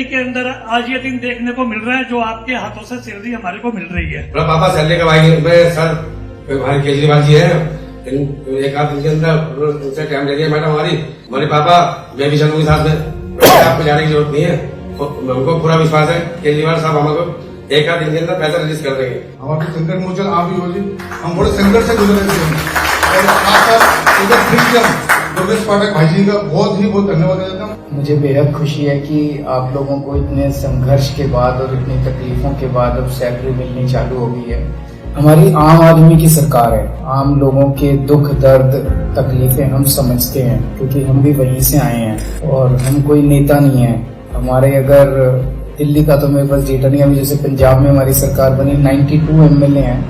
के अंदर आज ये दिन देखने को मिल रहा है जो आपके हाथों से सैलरी हमारे को मिल रही है। पापा सैलरी कब आएगी? मैं सर हमारे केजरीवाल जी है, एक आध दिन के अंदर उनसे टाइम ले लिया मैडम हमारे पापा, मैं भी चलूंगी साथ में, आपको जाने की जरूरत नहीं है। हमको पूरा विश्वास है केजरीवाल साहब हमको एक आध दिन के अंदर पैसा रिलीज कर देंगे। हमारे संकट मोचन आप ही हो जी, हम बड़े संकट से गुजर रहे थे और साथ योगेश पाठक भाई जी का बहुत धन्यवाद देता हूँ। मुझे बेहद खुशी है कि आप लोगों को इतने संघर्ष के बाद और इतनी तकलीफों के बाद अब सैलरी मिलनी चालू हो गई है। हमारी आम आदमी की सरकार है, आम लोगों के दुख दर्द तकलीफें हम समझते हैं क्योंकि हम भी वहीं से आए हैं और हम कोई नेता नहीं है। हमारे अगर दिल्ली का तो मेरे पास डेटा नहीं है, अभी जैसे पंजाब में हमारी सरकार बनी 92 एमएलए हैं,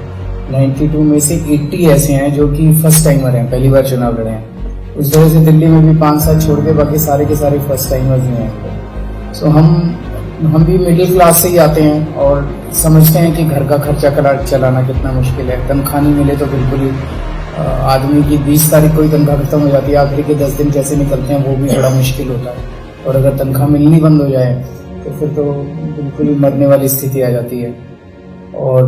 92 में से 80 ऐसे हैं जो कि फर्स्ट टाइमर हैं, पहली बार चुनाव लड़े हैं। उस वजह से दिल्ली में भी 5 साल छोड़ के बाकी सारे के सारे फर्स्ट टाइमर्स ही हैं। सो हम भी मिडिल क्लास से ही आते हैं और समझते हैं कि घर का खर्चा चलाना कितना मुश्किल है। तनख्वाह नहीं मिले तो बिल्कुल ही आदमी की 20 तारीख को ही तनख्वाह खत्म हो जाती है, आखिरी के 10 दिन कैसे निकलते हैं वो भी बड़ा मुश्किल होता है। और अगर तनख्वाह मिलनी बंद हो जाए तो फिर तो बिल्कुल ही मरने वाली स्थिति आ जाती है। और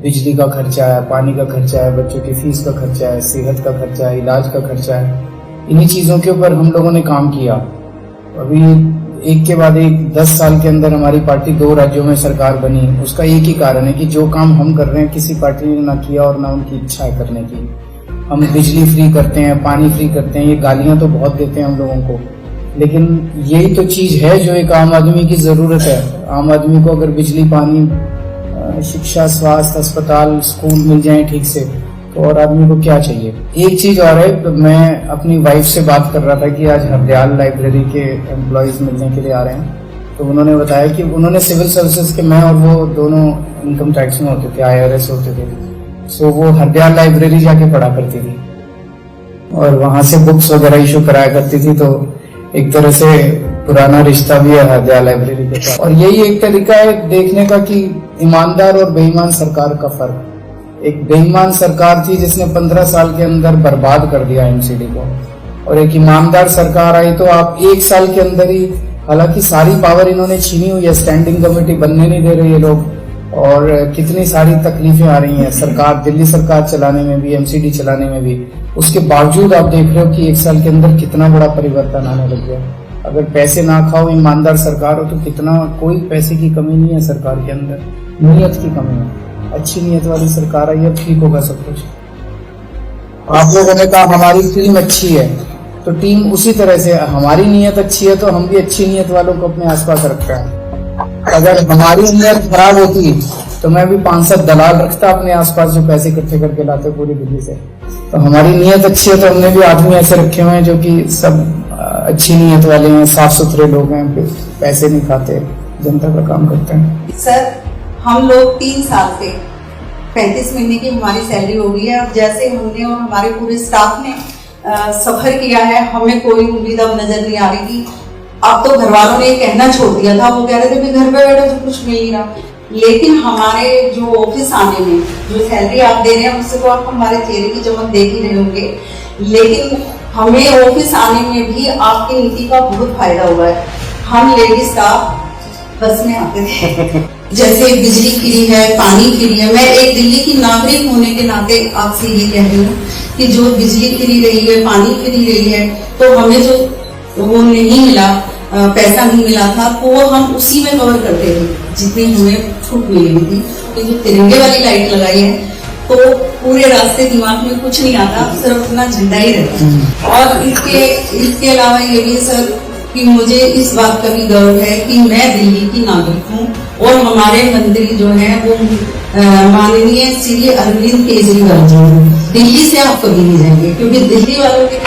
बिजली का खर्चा है, पानी का खर्चा है, बच्चों की फीस का खर्चा है, सेहत का खर्चा है, इलाज का खर्चा है। इन्हीं चीज़ों के ऊपर हम लोगों ने काम किया। अभी एक के बाद एक 10 साल के अंदर हमारी पार्टी 2 राज्यों में सरकार बनी। उसका एक ही कारण है कि जो काम हम कर रहे हैं किसी पार्टी ने ना किया और ना उनकी इच्छा है करने की। हम बिजली फ्री करते हैं, पानी फ्री करते हैं, ये गालियां तो बहुत देते हैं हम लोगों को, लेकिन यही तो चीज़ है जो एक आम आदमी की ज़रूरत है। आम आदमी को अगर बिजली, पानी, शिक्षा, स्वास्थ्य, अस्पताल, स्कूल मिल जाए ठीक से तो और आदमी को क्या चाहिए। एक चीज और है, तो मैं अपनी वाइफ से बात कर रहा था कि आज हरदयाल लाइब्रेरी के एम्प्लॉयज मिलने के लिए आ रहे हैं, तो उन्होंने बताया कि उन्होंने सिविल सर्विसेज के, मैं और वो दोनों इनकम टैक्स में होते थे, IRS होते थे। सो वो हरदयाल लाइब्रेरी जाके पढ़ा करती थी और वहां से बुक्स वगैरह इशू कराया करती थी। तो एक तरह से पुराना रिश्ता भी है हरदयाल लाइब्रेरी के साथ। और यही एक तरीका है देखने का कि ईमानदार और बेईमान सरकार का फर्क। एक बेईमान सरकार थी जिसने 15 साल के अंदर बर्बाद कर दिया MCD को, और एक ईमानदार सरकार आई तो आप 1 साल के अंदर ही, हालांकि सारी पावर इन्होंने छीनी हुई है, स्टैंडिंग कमेटी बनने नहीं दे रही है लोग, और कितनी सारी तकलीफें आ रही हैं सरकार, दिल्ली सरकार चलाने में भी, MCD चलाने में भी। उसके बावजूद आप देख रहे हो कि 1 साल के अंदर कितना बड़ा परिवर्तन आने लग गया। अगर पैसे ना खाओ, ईमानदार सरकार हो तो कितना, कोई पैसे की कमी नहीं है सरकार के अंदर, नीयत की कमी है। अच्छी नीयत वाली सरकार आई, अब ठीक होगा सब कुछ। आप लोगों ने कहा हमारी फिल्म अच्छी है, तो टीम उसी तरह से, हमारी नीयत अच्छी है तो हम भी अच्छी नीयत वालों को अपने आसपास रखते हैं। अगर हमारी नीयत खराब होती तो मैं भी 5-7 दलाल रखता अपने आसपास जो पैसे इकट्ठे करके लाते पूरी दिल्ली से। तो हमारी नीयत अच्छी है तो हमने भी आदमी ऐसे रखे हुए हैं जो कि सब अच्छी नीयत वाले हैं, साफ सुथरे लोग हैं, पैसे नहीं खाते, जनता का काम करते हैं। सर, हम लोग 3 साल से 35 महीने की हमारी सैलरी हो गई है। अब जैसे हमने और हमारे पूरे स्टाफ ने सफर किया है, हमें कोई उम्मीद अब नजर नहीं आ रही थी। अब तो घर वालों ने कहना छोड़ दिया था, वो कह रहे थे घर पे बैठो तो कुछ मिल नहीं रहा। लेकिन हमारे जो ऑफिस आने में जो सैलरी आप दे रहे हैं उससे तो आप हमारे चेहरे की चमक देख ही रहे होंगे, लेकिन हमें ऑफिस आने में भी आपकी नीति का बहुत फायदा हुआ है। हम लेडीज स्टाफ बस में आते थे, जैसे बिजली फ्री है, पानी फ्री है। मैं एक दिल्ली की नागरिक होने के नाते आपसे ये कह रही हूँ कि जो बिजली फ्री रही है, पानी फ्री रही है, तो हमें जो वो नहीं मिला, पैसा नहीं मिला था, तो वो हम उसी में कवर करते थे जितनी हमें छूट मिली हुई थी। तो जो तिरंगे वाली लाइट लगाई है तो पूरे रास्ते दिमाग में कुछ नहीं आता, सिर्फ अपना झंडा ही रहता है। और इसके अलावा ये भी सर कि मुझे इस बात का भी गर्व है कि मैं दिल्ली की नागरिक हूँ और हमारे मंत्री जो है वो माननीय श्री अरविंद केजरीवाल जी हैं। दिल्ली से आप कभी नहीं जाएंगे क्योंकि दिल्ली वालों के